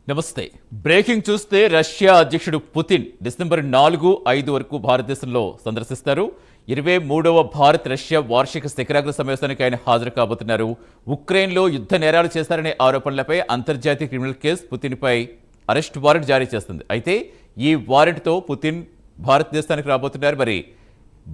నమస్తే. బ్రేకింగ్ చూస్తే రష్యా అధ్యక్షుడు పుతిన్ డిసెంబర్ 4-5 వరకు భారతదేశంలో సందర్శిస్తారు. 23వ భారత్ రష్యా వార్షిక శిఖరాగ్ర సమావేశానికి ఆయన హాజరు కాబోతున్నారు. ఉక్రెయిన్లో యుద్ధ నేరాలు చేశారనే ఆరోపణలపై అంతర్జాతీయ క్రిమినల్ కేసు పుతిన్పై అరెస్ట్ వారెంట్ జారీ చేస్తుంది. అయితే ఈ వారెంట్తో పుతిన్ భారతదేశానికి రాబోతున్నారు. మరి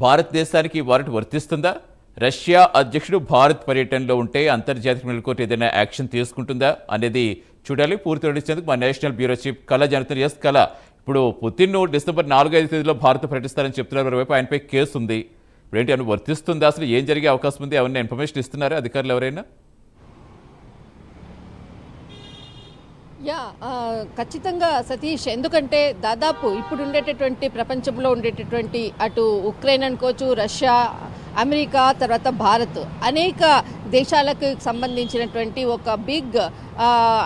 భారతదేశానికి ఈ వారెంట్ వర్తిస్తుందా? రష్యా అధ్యక్షుడు భారత్ పర్యటనలో ఉంటే అంతర్జాతీయ క్రిమినల్ కోర్టు ఏదైనా యాక్షన్ తీసుకుంటుందా అనేది చూడాలి. పూర్తి వివరించేందుకు మా నేషనల్ బ్యూరో చీఫ్ కళ జనతన్. ఎస్ కళ, ఇప్పుడు పుతిన్ డిసెంబర్ 4-5 తేదీలో భారత్ పర్యటిస్తారని చెప్తున్నారు. మరోవైపు ఆయనపై కేసు ఉంది. ఇప్పుడు ఏంటి అని వర్తిస్తుందా? అసలు ఏం జరిగే అవకాశం ఉంది? ఏమన్నా ఇన్ఫర్మేషన్ ఇస్తున్నారా అధికారులు ఎవరైనా? ఖచ్చితంగా సతీష్, ఎందుకంటే దాదాపు ఇప్పుడు ఉండేటటువంటి ప్రపంచంలో ఉండేటటువంటి అటు ఉక్రెయిన్ అనుకోవచ్చు, రష్యా, అమెరికా, తర్వాత భారత్ అనేక దేశాలకు సంబంధించినటువంటి ఒక బిగ్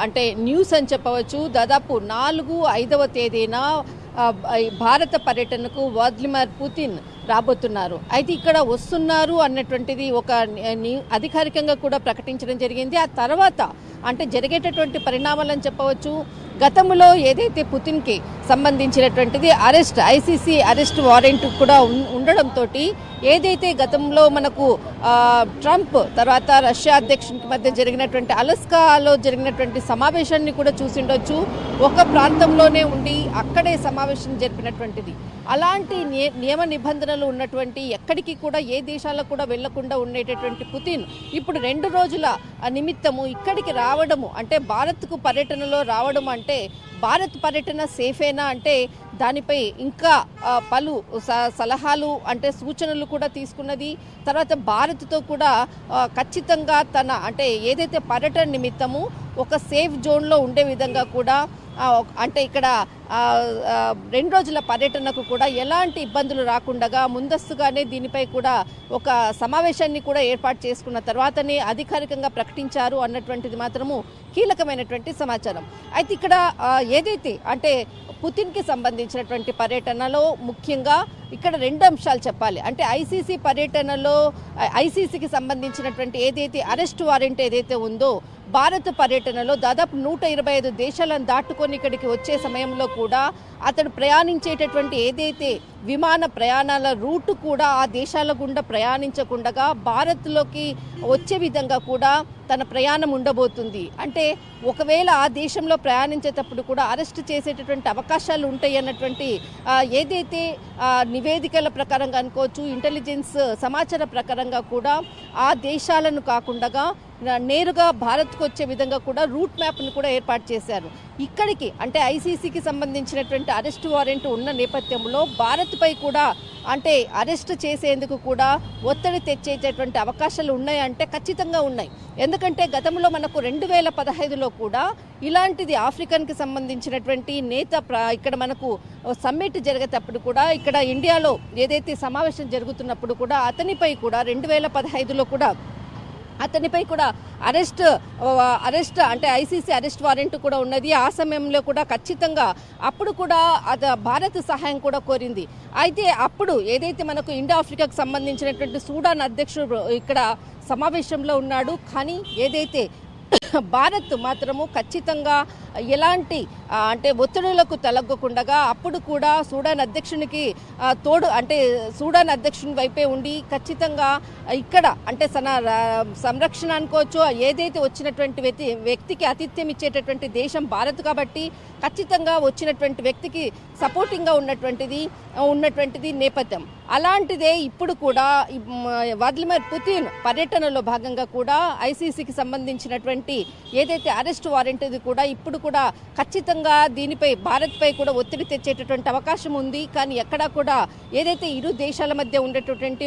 అంటే న్యూస్ అని చెప్పవచ్చు. దాదాపు 4-5వ తేదీన భారత పర్యటనకు వ్లాదిమిర్ పుతిన్ రాబోతున్నారు. అయితే ఇక్కడ వస్తున్నారు అన్నటువంటిది ఒక అధికారికంగా కూడా ప్రకటించడం జరిగింది. ఆ తర్వాత అంటే జరిగేటటువంటి పరిణామాలని చెప్పవచ్చు. గతంలో ఏదైతే పుతిన్కి సంబంధించినటువంటిది ఐసీసీ అరెస్ట్ వారెంట్ కూడా ఉండడంతో ఏదైతే గతంలో మనకు ట్రంప్ తర్వాత రష్యా అధ్యక్షునికి మధ్య జరిగినటువంటి అలస్కాలో జరిగినటువంటి సమావేశాన్ని కూడా చూసిండొచ్చు. ఒక ప్రాంతంలోనే ఉండి అక్కడే సమావేశం జరిపినటువంటిది. అలాంటి నియమ నిబంధనలు ఉన్నటువంటి ఎక్కడికి కూడా ఏ దేశాలకు కూడా వెళ్లకుండా ఉండేటటువంటి పుతిన్ ఇప్పుడు 2 రోజుల నిమిత్తము ఇక్కడికి రావడము అంటే భారత్కు పర్యటనలో రావడం అంటే భారత్ పర్యటన సేఫేనా అంటే దానిపై ఇంకా పలు సలహాలు అంటే సూచనలు కూడా తీసుకున్నది. తర్వాత భారత్తో కూడా ఖచ్చితంగా తన అంటే ఏదైతే పర్యటన నిమిత్తము ఒక సేఫ్ జోన్లో ఉండే విధంగా కూడా అంటే ఇక్కడ 2 రోజుల పర్యటనకు కూడా ఎలాంటి ఇబ్బందులు రాకుండా ముందస్తుగానే దీనిపై కూడా ఒక సమావేశాన్ని కూడా ఏర్పాటు చేసుకున్న తర్వాతనే అధికారికంగా ప్రకటించారు అన్నటువంటిది మాత్రము కీలకమైనటువంటి సమాచారం. అయితే ఇక్కడ ఏదైతే అంటే పుతిన్కి సంబంధించినటువంటి పర్యటనలో ముఖ్యంగా ఇక్కడ 2 అంశాలు చెప్పాలి. అంటే ఐసీసీ పర్యటనలో ఐసీసీకి సంబంధించినటువంటి ఏదైతే అరెస్ట్ వారెంట్ ఏదైతే ఉందో భారత పర్యటనలో దాదాపు 125 దేశాలను దాటుకొని ఇక్కడికి వచ్చే సమయంలో కూడా అతడు ప్రయాణించేటటువంటి ఏదైతే విమాన ప్రయాణాల రూటు కూడా ఆ దేశాల గుండా ప్రయాణించకుండా భారత్లోకి వచ్చే విధంగా కూడా తన ప్రయాణం ఉండబోతుంది. అంటే ఒకవేళ ఆ దేశంలో ప్రయాణించేటప్పుడు కూడా అరెస్ట్ చేసేటటువంటి అవకాశాలు ఉంటాయి అన్నటువంటి ఏదైతే నివేదికల ప్రకారంగా అనుకోవచ్చు, ఇంటెలిజెన్స్ సమాచార ప్రకారంగా కూడా ఆ దేశాలను కాకుండా నేరుగా భారత్కు వచ్చే విధంగా కూడా రూట్ మ్యాప్ను కూడా ఏర్పాటు చేశారు. ఇక్కడికి అంటే ఐసీసీకి సంబంధించినటువంటి అరెస్ట్ వారెంట్ ఉన్న నేపథ్యంలో భారత్పై కూడా అంటే అరెస్ట్ చేసేందుకు కూడా ఒత్తిడి తెచ్చేటటువంటి అవకాశాలు ఉన్నాయంటే ఖచ్చితంగా ఉన్నాయి. ఎందుకంటే గతంలో మనకు 2015లో కూడా ఇలాంటిది ఆఫ్రికన్కి సంబంధించినటువంటి నేత ఇక్కడ మనకు సమ్మిట్ జరిగేటప్పుడు కూడా ఇక్కడ ఇండియాలో ఏదైతే సమావేశం జరుగుతున్నప్పుడు కూడా అతనిపై కూడా 2015లో కూడా అతనిపై కూడా అరెస్ట్ అంటే ఐసీసీ అరెస్ట్ వారెంట్ కూడా ఉన్నది. ఆ సమయంలో కూడా ఖచ్చితంగా అప్పుడు కూడా భారత్ సహాయం కూడా కోరింది. అయితే అప్పుడు ఏదైతే మనకు ఇండో ఆఫ్రికాకు సంబంధించినటువంటి సూడాన్ అధ్యక్షుడు ఇక్కడ సమావేశంలో ఉన్నాడు. కానీ ఏదైతే భారత్ మాత్రము ఖచ్చితంగా ఎలాంటి అంటే ఒత్తిడులకు తలగ్గకుండా అప్పుడు కూడా సూడాన్ అధ్యక్షునికి తోడు అంటే సూడాన్ అధ్యక్షుని వైపే ఉండి ఖచ్చితంగా ఇక్కడ అంటే తన సంరక్షణ అనుకోవచ్చు ఏదైతే వచ్చినటువంటి వ్యక్తికి ఆతిథ్యం ఇచ్చేటటువంటి దేశం భారత్ కాబట్టి ఖచ్చితంగా వచ్చినటువంటి వ్యక్తికి సపోర్టింగ్గా ఉన్నటువంటిది నేపథ్యం. అలాంటిదే ఇప్పుడు కూడా వ్లాదిమిర్ పుతిన్ పర్యటనలో భాగంగా కూడా ఐసీసీకి సంబంధించినటువంటి ఏదైతే అరెస్ట్ వారెంట్ కూడా ఇప్పుడు కూడా ఖచ్చితంగా దీనిపై భారత్పై కూడా ఒత్తిడి తెచ్చేటటువంటి అవకాశం ఉంది. కానీ ఎక్కడా కూడా ఏదైతే ఇరు దేశాల మధ్య ఉండేటటువంటి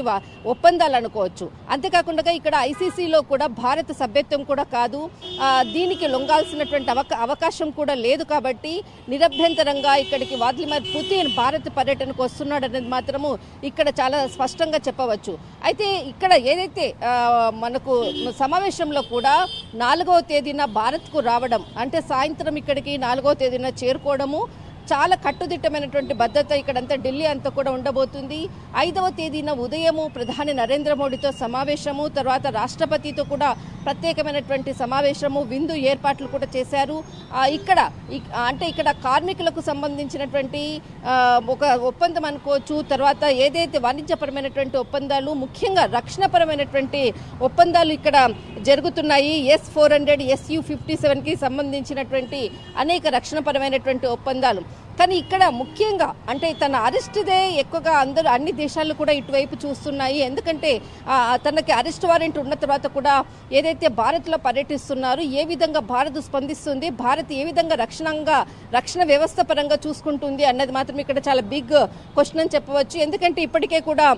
ఒప్పందాలు అనుకోవచ్చు. అంతేకాకుండా ఇక్కడ ఐసీసీలో కూడా భారత సభ్యత్వం కూడా కాదు, దీనికి లొంగాల్సినటువంటి అవకాశం కూడా లేదు. కాబట్టి నిరభ్యంతరంగా ఇక్కడికి వ్లాదిమిర్ పుతిన్ భారత్ పర్యటనకు వస్తున్నాడు అనేది మాత్రము ఇక్కడ చాలా స్పష్టంగా చెప్పవచ్చు. అయితే ఇక్కడ ఏదైతే మనకు సమావేశంలో కూడా 4వ తేదీన భారత్కు రావడం అంటే సాయంత్రం ఇక్కడికి 4వ తేదీన చేరుకోవడము చాలా కట్టుదిట్టమైనటువంటి భద్రత ఇక్కడంతా ఢిల్లీ అంతా కూడా ఉండబోతుంది. 5వ తేదీన ఉదయము ప్రధాని నరేంద్ర మోడీతో సమావేశము, తర్వాత రాష్ట్రపతితో కూడా ప్రత్యేకమైనటువంటి సమావేశము, విందు ఏర్పాట్లు కూడా చేశారు. ఇక్కడ కార్మికులకు సంబంధించినటువంటి ఒక ఒప్పందం అనుకోవచ్చు, తర్వాత ఏదైతే వాణిజ్యపరమైనటువంటి ఒప్పందాలు, ముఖ్యంగా రక్షణపరమైనటువంటి ఒప్పందాలు ఇక్కడ జరుగుతున్నాయి. S-400 Su-57కి సంబంధించినటువంటి అనేక రక్షణపరమైనటువంటి ఒప్పందాలు. కానీ ఇక్కడ ముఖ్యంగా అంటే తన అరెస్ట్దే ఎక్కువగా అన్ని దేశాలు కూడా ఇటువైపు చూస్తున్నాయి. ఎందుకంటే తనకి అరెస్ట్ వారెంట్ ఉన్న తర్వాత కూడా ఏదైతే భారత్లో పర్యటిస్తున్నారు, ఏ విధంగా భారత్ స్పందిస్తుంది, భారత్ ఏ విధంగా రక్షణ వ్యవస్థ పరంగా చూసుకుంటుంది అన్నది మాత్రం ఇక్కడ చాలా బిగ్ క్వశ్చన్ అని చెప్పవచ్చు. ఎందుకంటే ఇప్పటికే కూడా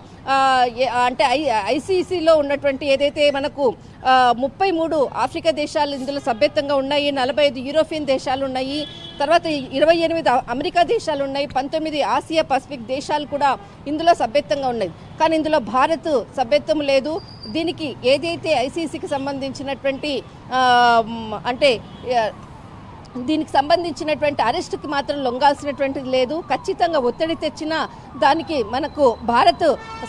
అంటే ఐసీసీలో ఉన్నటువంటి ఏదైతే మనకు 33 ఆఫ్రికా దేశాలు ఇందులో సభ్యత్వంగా ఉన్నాయి, 45 యూరోపియన్ దేశాలు ఉన్నాయి, తర్వాత 28 అమెరికా దేశాలు ఉన్నాయి, 19 ఆసియా పసిఫిక్ దేశాలు కూడా ఇందులో సభ్యత్వంగా ఉన్నాయి. కానీ ఇందులో భారత్ సభ్యత్వం లేదు. దీనికి ఏదైతే ఐసీసీకి సంబంధించినటువంటి దీనికి సంబంధించినటువంటి అరెస్టుకి మాత్రం లొంగాల్సినటువంటిది లేదు. ఖచ్చితంగా ఒత్తిడి తెచ్చినా దానికి మనకు భారత్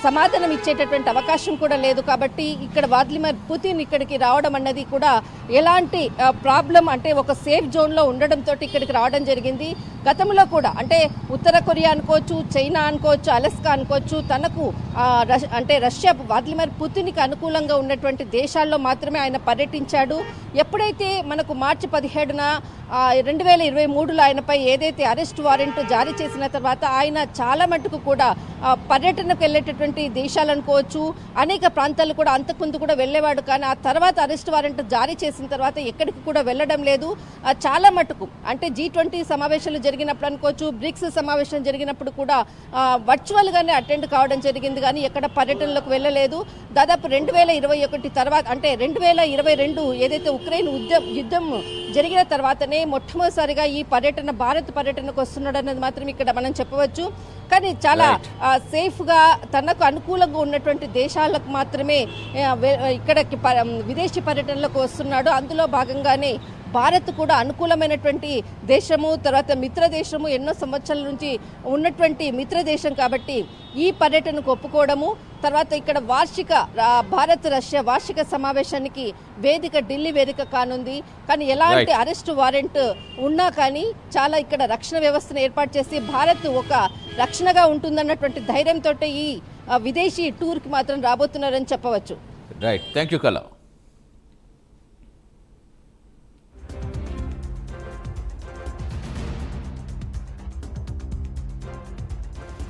సమాధానం ఇచ్చేటటువంటి అవకాశం కూడా లేదు. కాబట్టి ఇక్కడ వ్లాదిమిర్ పుతిన్ ఇక్కడికి రావడం అన్నది కూడా ఎలాంటి ప్రాబ్లం అంటే ఒక సేఫ్ జోన్లో ఉండడంతో ఇక్కడికి రావడం జరిగింది. గతంలో కూడా అంటే ఉత్తర కొరియా అనుకోవచ్చు, చైనా అనుకోవచ్చు, అలస్కా అనుకోవచ్చు, తనకు రష్యా వ్లాదిమిర్ పుతిన్కి అనుకూలంగా ఉన్నటువంటి దేశాల్లో మాత్రమే ఆయన పర్యటించాడు. ఎప్పుడైతే మనకు మార్చి 17న 2023లో ఆయనపై ఏదైతే అరెస్ట్ వారెంట్ జారీ చేసిన తర్వాత ఆయన చాలా మటుకు కూడా పర్యటనకు వెళ్ళేటటువంటి దేశాలు అనుకోవచ్చు, అనేక ప్రాంతాలు కూడా అంతకుముందు కూడా వెళ్ళేవాడు. కానీ ఆ తర్వాత అరెస్ట్ వారెంట్ జారీ చేసిన తర్వాత ఎక్కడికి కూడా వెళ్ళడం లేదు. చాలా మటుకు అంటే G20 సమావేశాలు జరిగినప్పుడు అనుకోవచ్చు, బ్రిక్స్ సమావేశం జరిగినప్పుడు కూడా వర్చువల్గానే అటెండ్ కావడం జరిగింది, కానీ ఎక్కడ పర్యటనలకు వెళ్ళలేదు. దాదాపు 2021 తర్వాత అంటే 2022 ఏదైతే ఉక్రెయిన్ యుద్ధం జరిగిన తర్వాతనే మొట్టమొదటిసారిగా ఈ భారత్ పర్యటనకు వస్తున్నాడు అన్నది మాత్రం ఇక్కడ మనం చెప్పవచ్చు. కానీ చాలా సేఫ్గా తనకు అనుకూలంగా ఉన్నటువంటి దేశాలకు మాత్రమే ఇక్కడికి విదేశీ పర్యటనలకు వస్తున్నాడు. అందులో భాగంగానే భారత్ కూడా అనుకూలమైనటువంటి దేశము, తర్వాత మిత్ర దేశము, ఎన్నో సంవత్సరాల నుంచి ఉన్నటువంటి మిత్ర దేశం కాబట్టి ఈ పర్యటనకు ఒప్పుకోవడము, తర్వాత ఇక్కడ భారత్ రష్యా వార్షిక సమావేశానికి ఢిల్లీ వేదిక కానుంది. కానీ ఎలాంటి అరెస్ట్ వారెంట్ ఉన్నా కానీ చాలా ఇక్కడ రక్షణ వ్యవస్థను ఏర్పాటు చేసి భారత్ ఒక రక్షణగా ఉంటుందన్నటువంటి ధైర్యంతో ఈ విదేశీ టూర్కి మాత్రం రాబోతున్నారని చెప్పవచ్చు. రైట్, థ్యాంక్ యూ కళ.